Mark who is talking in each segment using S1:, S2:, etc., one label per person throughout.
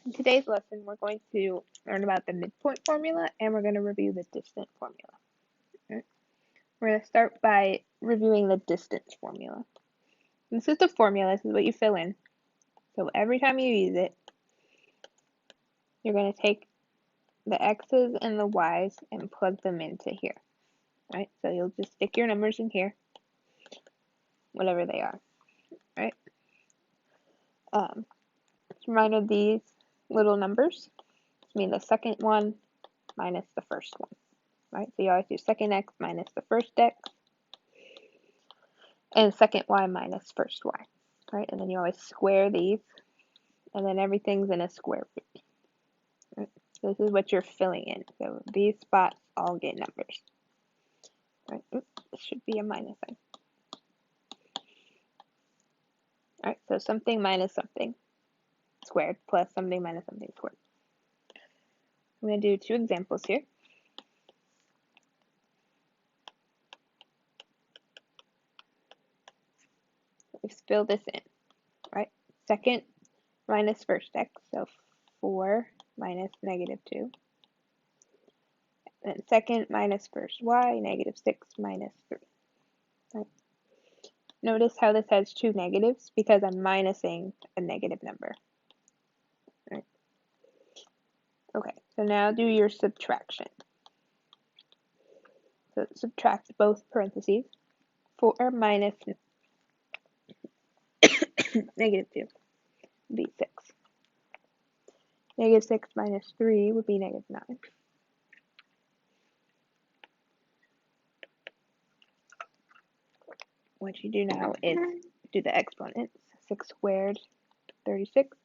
S1: In today's lesson, we're going to learn about the midpoint formula and we're going to review the distance formula. Right? We're going to start by reviewing the distance formula. This is the formula, this is what you fill in. So every time you use it, you're going to take the x's and the y's and plug them into here. Right? So you'll just stick your numbers in here, whatever they are. Right? Just reminder, these little numbers mean the second one minus the first one. Right? So you always do second x minus the first x, and second y minus first y. Right? And then you always square these, and then everything's in a square root. Right? So this is what you're filling in. So these spots all get numbers. Right? Oops, this should be a minus sign. Alright, so something minus something squared plus something minus something squared. I'm going to do two examples here. Let's fill this in, right? Second minus first x, so 4 minus negative 2. And second minus first y, negative 6 minus 3. Right? Notice how this has two negatives because I'm minusing a negative number. Right? Okay, so now do your subtraction. So subtract both parentheses. 4 minus negative 2 would be 6. Negative 6 minus 3 would be negative 9. What you do now is do the exponents. 6 squared, 36.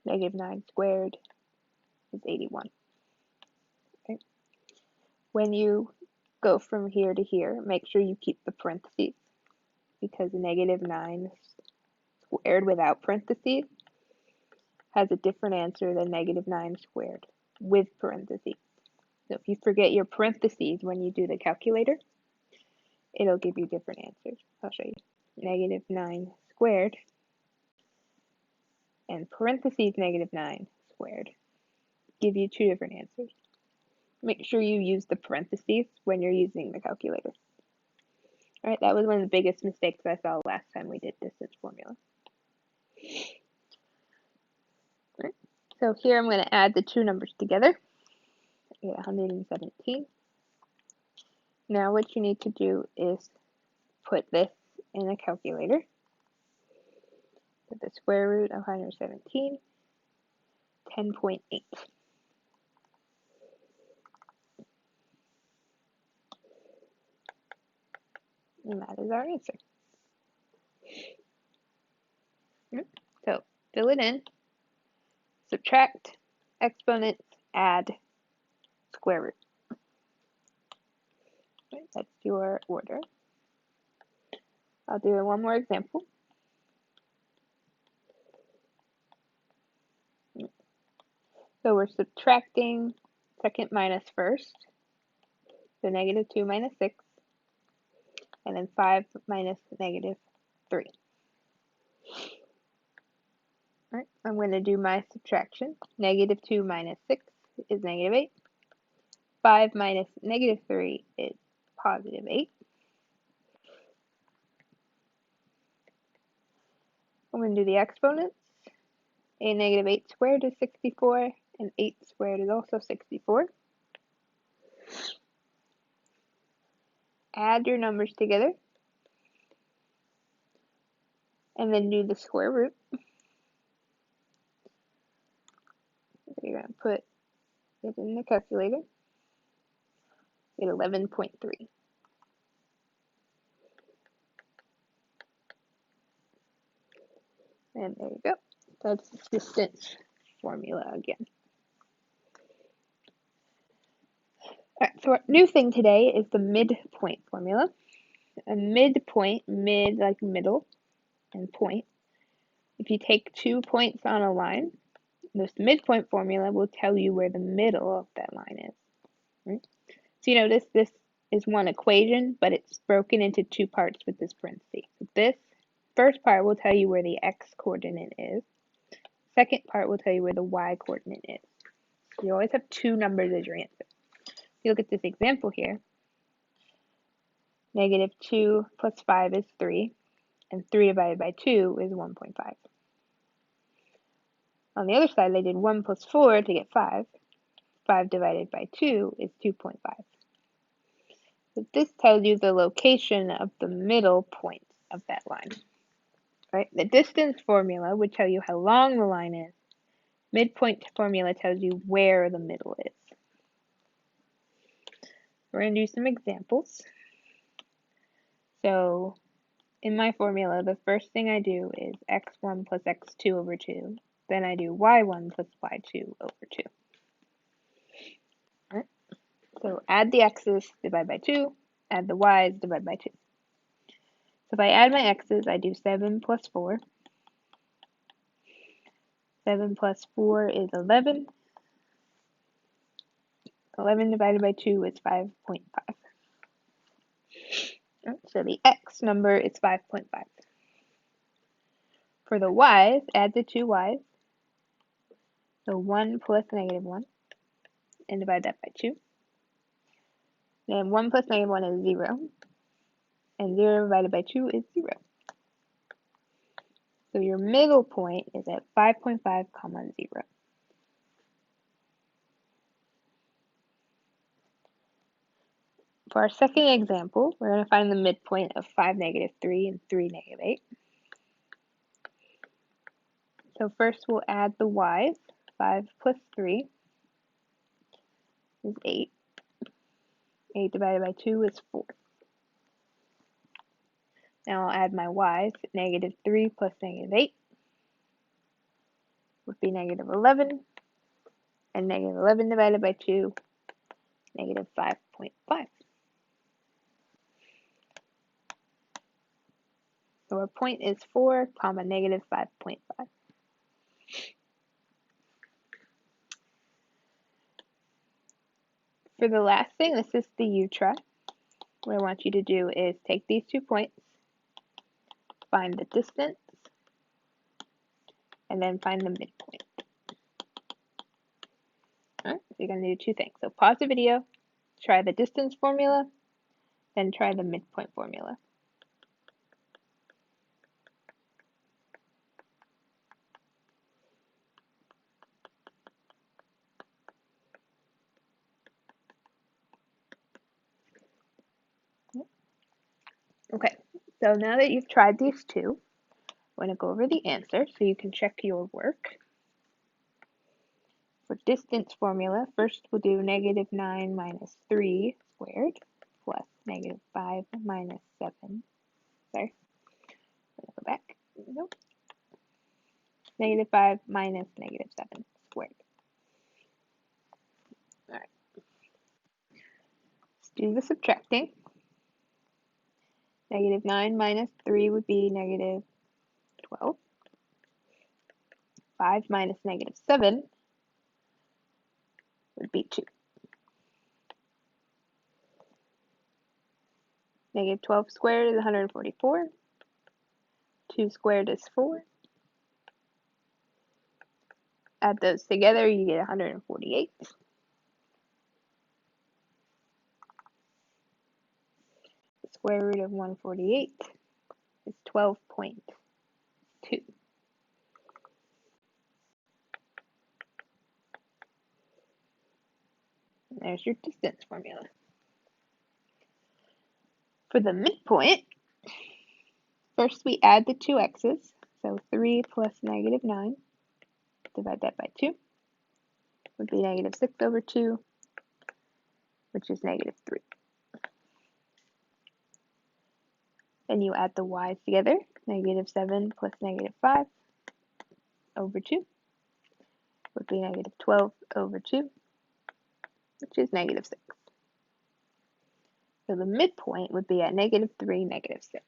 S1: Negative 9 squared is 81. Okay. When you go from here to here, make sure you keep the parentheses, because negative 9 squared without parentheses has a different answer than negative 9 squared with parentheses. So if you forget your parentheses when you do the calculator, it'll give you different answers. I'll show you. Negative 9 squared and parentheses negative 9 squared give you two different answers. Make sure you use the parentheses when you're using the calculator. Alright, that was one of the biggest mistakes I saw last time we did distance formula. Right. So here I'm going to add the two numbers together. I get 117. Now what you need to do is put this in a calculator. Put the square root of 117, 10.8. And that is our answer. So fill it in, subtract, exponents, add, square root. Okay, that's your order. I'll do one more example. So we're subtracting second minus first, so negative 2 minus 6, and then 5 minus negative 3. All right, I'm going to do my subtraction. Negative 2 minus 6 is negative 8. 5 minus negative 3 is positive 8. I'm going to do the exponents. A negative 8 squared is 64, and 8 squared is also 64. Add your numbers together, and then do the square root. So you're going to put it in the calculator. Get 11.3. And there you go. That's the distance formula again. Alright, so our new thing today is the midpoint formula. A midpoint, mid like middle, and point. If you take 2 points on a line, this midpoint formula will tell you where the middle of that line is. Right? So you notice this is one equation, but it's broken into two parts with this parenthesis. So this first part will tell you where the x coordinate is. second part will tell you where the y coordinate is. You always have two numbers as your answer. If you look at this example here, negative 2 plus 5 is 3, and 3 divided by 2 is 1.5. On the other side, they did 1 plus 4 to get 5. 5 divided by 2 is 2.5. So this tells you the location of the middle point of that line. Right? The distance formula would tell you how long the line is. Midpoint formula tells you where the middle is. We're going to do some examples. So in my formula, the first thing I do is x1 plus x2 over 2. Then I do y1 plus y2 over 2. All right? So add the x's, divide by 2. Add the y's, divide by 2. So if I add my x's, I do 7 plus 4. 7 plus 4 is 11. 11 divided by 2 is 5.5. So the x number is 5.5. For the y's, add the two y's. So 1 plus negative 1, and divide that by 2. Then 1 plus negative 1 is 0, and 0 divided by 2 is 0. So your middle point is at 5.5, 0. For our second example, we're going to find the midpoint of 5, negative 3, and 3, negative 8. So first we'll add the y's. 5 plus 3 is 8. 8 divided by 2 is 4. Now I'll add my y's. Negative 3 plus negative 8 would be negative 11. And negative 11 divided by 2, negative 5.5. So our point is 4, comma, negative 5.5. For the last thing, this is the U-try. What I want you to do is take these 2 points, find the distance, and then find the midpoint. Alright, so you're going to do 2 things. So pause the video, try the distance formula, then try the midpoint formula. Okay, so now that you've tried these two, I'm going to go over the answer so you can check your work. For distance formula, first we'll do negative 9 minus 3 squared plus negative 5 minus 7. Sorry, I'm going to go back. Nope. Negative 5 minus negative 7 squared. Alright. Let's do the subtracting. Negative 9 minus 3 would be negative 12. 5 minus negative 7 would be 2. Negative 12 squared is 144. 2 squared is 4. Add those together, you get 148. The square root of 148 is 12.2. And there's your distance formula. For the midpoint, first we add the two x's. So 3 plus negative 9, divide that by 2, would be negative 6 over 2, which is negative 3. Then you add the y's together. Negative 7 plus negative 5 over 2 would be negative 12 over 2, which is negative 6. So the midpoint would be at negative 3, negative 6.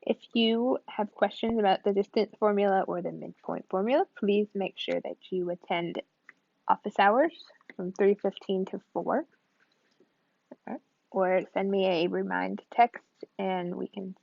S1: If you have questions about the distance formula or the midpoint formula, please make sure that you attend office hours from 3:15 to 4. Or send me a remind text and we can